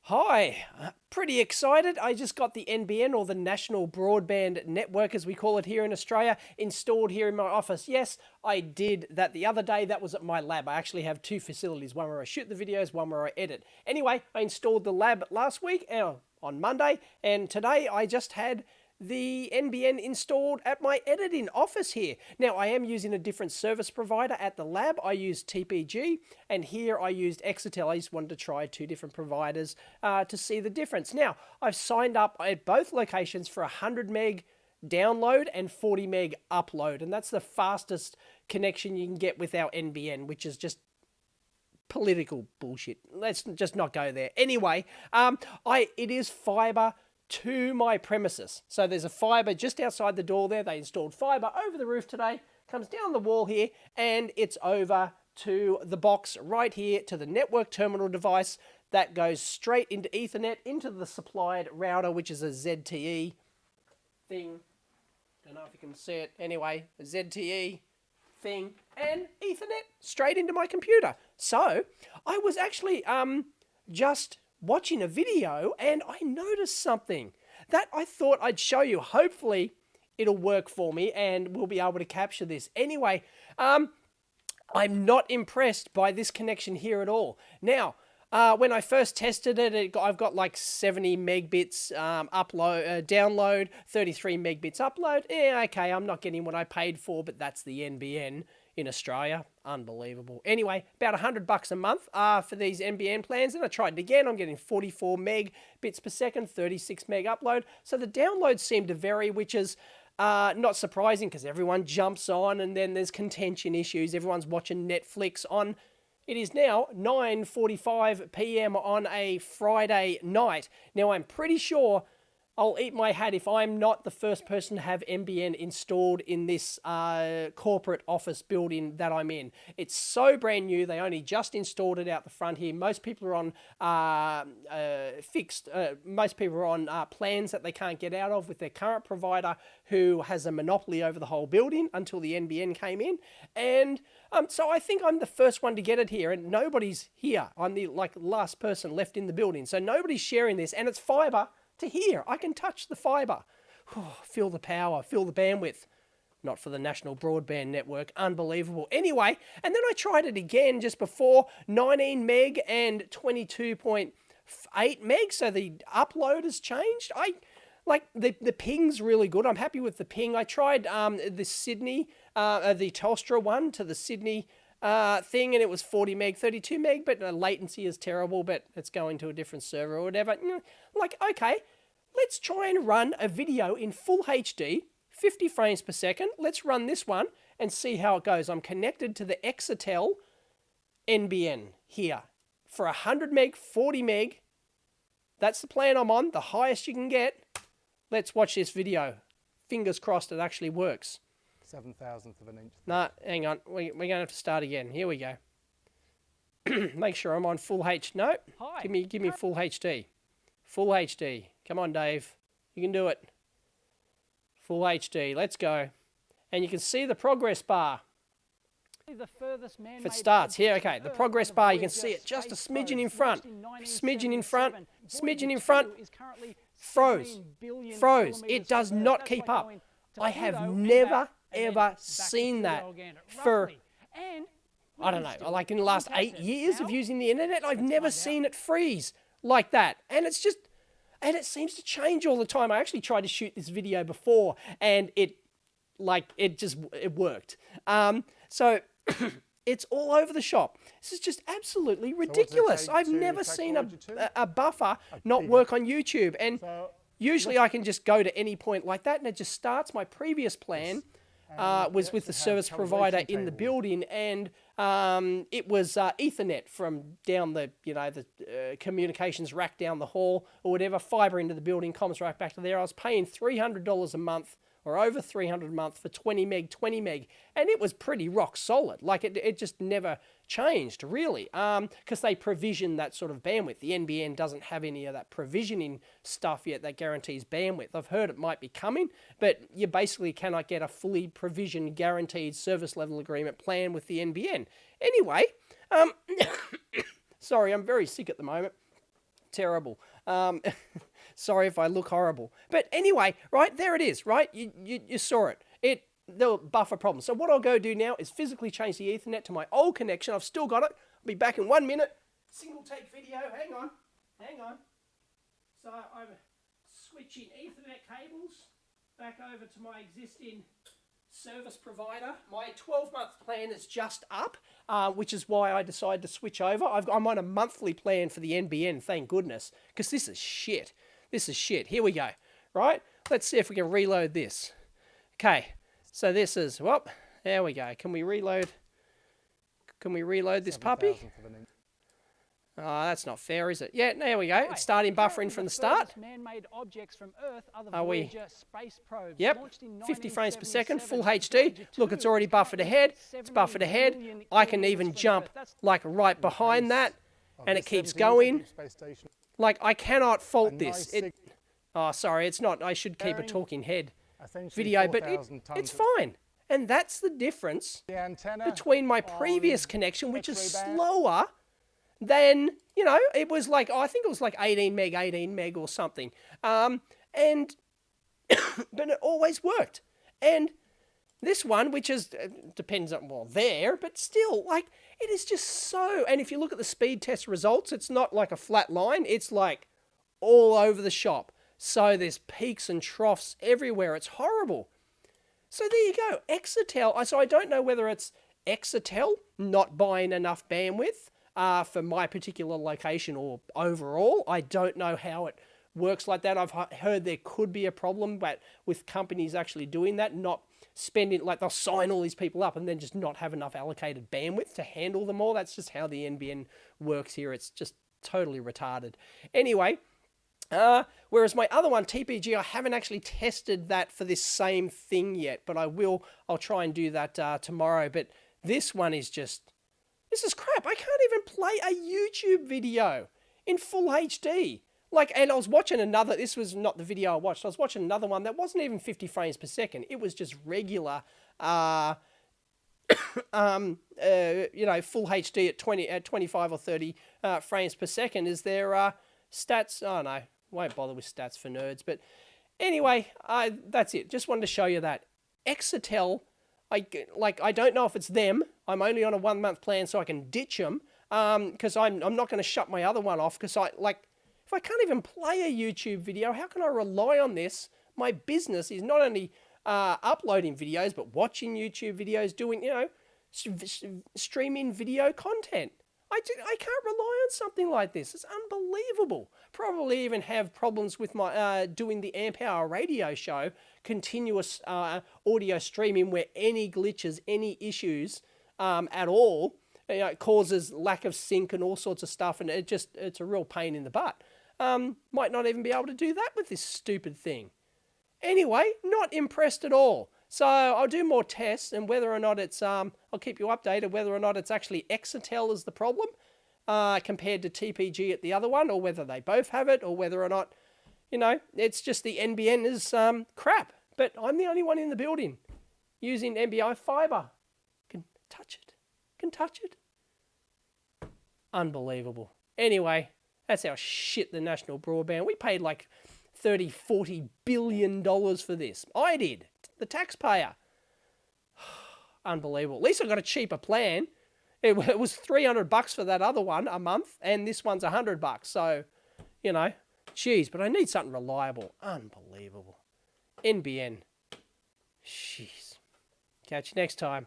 Hi, pretty excited. I just got the NBN, or the National Broadband Network as we call it here in Australia, installed here in my office. Yes, I did that the other day. That was at my lab. I actually have two facilities, one where I shoot the videos, one where I edit. Anyway, I installed the lab last week, on Monday, and today I just had the NBN installed at my editing office here. Now, I am using a different service provider at the lab. I use TPG, and here I used Exetel. I just wanted to try two different providers to see the difference. Now, I've signed up at both locations for 100 meg download and 40 meg upload, and that's the fastest connection you can get with our NBN, which is just political bullshit. Let's just not go there. Anyway, it is fibre to my premises. So there's a fibre just outside the door there. They installed fibre over the roof today, comes down the wall here, and it's over to the box right here to the network terminal device that goes straight into Ethernet into the supplied router, which is a ZTE thing. Don't know if you can see it. Anyway, a ZTE thing and Ethernet straight into my computer. So I was actually just watching a video and I noticed something that I thought I'd show you. Hopefully it'll work for me and we'll be able to capture this. Anyway, I'm not impressed by this connection here at all. Now, when I first tested it, I've got like 70 megbits download, 33 megbits upload. Yeah, okay, I'm not getting what I paid for, but that's the NBN in Australia. Unbelievable. Anyway, about $100 a month for these NBN plans, and I tried it again. I'm getting 44 megbits per second, 36 meg upload. So the downloads seem to vary, which is not surprising because everyone jumps on and then there's contention issues. Everyone's watching Netflix on... It is now 9:45 p.m. on a Friday night. Now, I'm pretty sure I'll eat my hat if I'm not the first person to have NBN installed in this corporate office building that I'm in. It's so brand new. They only just installed it out the front here. Most people are on most people are on plans that they can't get out of with their current provider, who has a monopoly over the whole building until the NBN came in. And so I think I'm the first one to get it here, and nobody's here. I'm the last person left in the building. So nobody's sharing this, and it's fibre to here. I can touch the fibre. Feel the power, feel the bandwidth. Not for the National Broadband Network. Unbelievable. Anyway, and then I tried it again just before, 19 meg and 22.8 meg, so the upload has changed. The ping's really good. I'm happy with the ping. I tried the Sydney, the Telstra one to the Sydney thing, and it was 40 meg, 32 meg, but latency is terrible, but it's going to a different server or whatever. Okay, let's try and run a video in full HD, 50 frames per second. Let's run this one and see how it goes. I'm connected to the Exetel NBN here for 100 meg, 40 meg. That's the plan I'm on, the highest you can get. Let's watch this video. Fingers crossed it actually works. 7,000th of an inch. Nah, hang on. We're going to have to start again. Here we go. Make sure I'm on full HD. No, Hi. give me full HD. Full HD. Come on, Dave. You can do it. Full HD. Let's go. And you can see the progress bar. The furthest man If it starts here, okay, the progress bar, you can see it just a smidgen in front. Smidgen in front. Smidgen in front. Froze. It does not keep up. I have never, ever seen that for, I don't know, like in the last 8 years of using the internet. I've never seen it freeze like that. And it's just, and it seems to change all the time. I actually tried to shoot this video before and it worked. So it's all over the shop. This is just absolutely ridiculous. I've never seen a buffer not work on YouTube. And usually I can just go to any point like that and it just starts. My previous plan was with the service provider in the building, and it was Ethernet from down the, the communications rack down the hall or whatever, fibre into the building, comms right back to there. I was paying $300 a month or over $300 a month for 20 meg, and it was pretty rock solid. Like it just never changed really, because they provision that sort of bandwidth. The NBN doesn't have any of that provisioning stuff yet that guarantees bandwidth. I've heard it might be coming, but you basically cannot get a fully provisioned guaranteed service level agreement plan with the NBN. Anyway, sorry, I'm very sick at the moment. terrible. Sorry if I look horrible. But anyway, right, there it is, right? You saw it. The buffer problem. So what I'll go do now is physically change the Ethernet to my old connection. I've still got it. I'll be back in 1 minute. Single take video. Hang on. So I'm switching Ethernet cables back over to my existing service provider. My 12-month plan is just up, which is why I decided to switch over. I'm on a monthly plan for the NBN, thank goodness, because this is shit. This is shit. Here we go. Right? Let's see if we can reload this. Okay. So this is, well, there we go. Can we reload? Can we reload this puppy? Oh, that's not fair, is it? Yeah, there we go. It's starting buffering from the start. Man-made objects from Earth are the Are we? Voyager space probes. Yep. Launched in 50 frames per second, 1977. full HD. Look, it's already buffered ahead. It's buffered ahead. I can even jump like right behind that, and it keeps going. Like, I cannot fault this. Oh, sorry, it's not. I should keep a talking head video, but it's fine. And that's the difference between my previous connection, which is slower than, you know, it was like, I think it was like 18 meg or something. But it always worked. And this one, which is, depends on, well, there, but still, like, it is just so, and if you look at the speed test results, it's not like a flat line, it's like all over the shop. So there's peaks and troughs everywhere. It's horrible. So there you go. Exetel. So I don't know whether it's Exetel not buying enough bandwidth for my particular location or overall. I don't know how it works like that. I've heard there could be a problem but with companies actually doing that, not spending, like they'll sign all these people up and then just not have enough allocated bandwidth to handle them all. That's just how the NBN works here. It's just totally retarded. Anyway, whereas my other one, TPG, I haven't actually tested that for this same thing yet, but I will. I'll try and do that tomorrow. But this one is just, this is crap. I can't even play a YouTube video in full HD. Like, and I was watching another, this was not the video I watched, I was watching another one that wasn't even 50 frames per second. It was just regular, you know, full HD at 25 or 30 frames per second. Is there stats? Oh no, won't bother with stats for nerds. But anyway, that's it. Just wanted to show you that. Exetel, I don't know if it's them. I'm only on a 1 month plan, so I can ditch them. Because I'm not going to shut my other one off. Because if I can't even play a YouTube video, how can I rely on this? My business is not only uploading videos, but watching YouTube videos, doing, you know, streaming video content. I can't rely on something like this. It's unbelievable. Probably even have problems with my doing the Amp Hour radio show, continuous audio streaming where any glitches, any issues at all, you know, causes lack of sync and all sorts of stuff, and it's a real pain in the butt. Might not even be able to do that with this stupid thing. Anyway, not impressed at all. So I'll do more tests, and whether or not it's, I'll keep you updated whether or not it's actually Exetel is the problem compared to TPG at the other one, or whether they both have it, or whether or not, you know, it's just the NBN is crap. But I'm the only one in the building using NBN Fibre. Can touch it. Can touch it. Unbelievable. Anyway, that's how shit the national broadband. We paid like $30-40 billion for this. I did. The taxpayer. Unbelievable. At least I got a cheaper plan. It was $300 for that other one a month, and this one's $100. So, you know, geez, but I need something reliable. Unbelievable. NBN. Jeez. Catch you next time.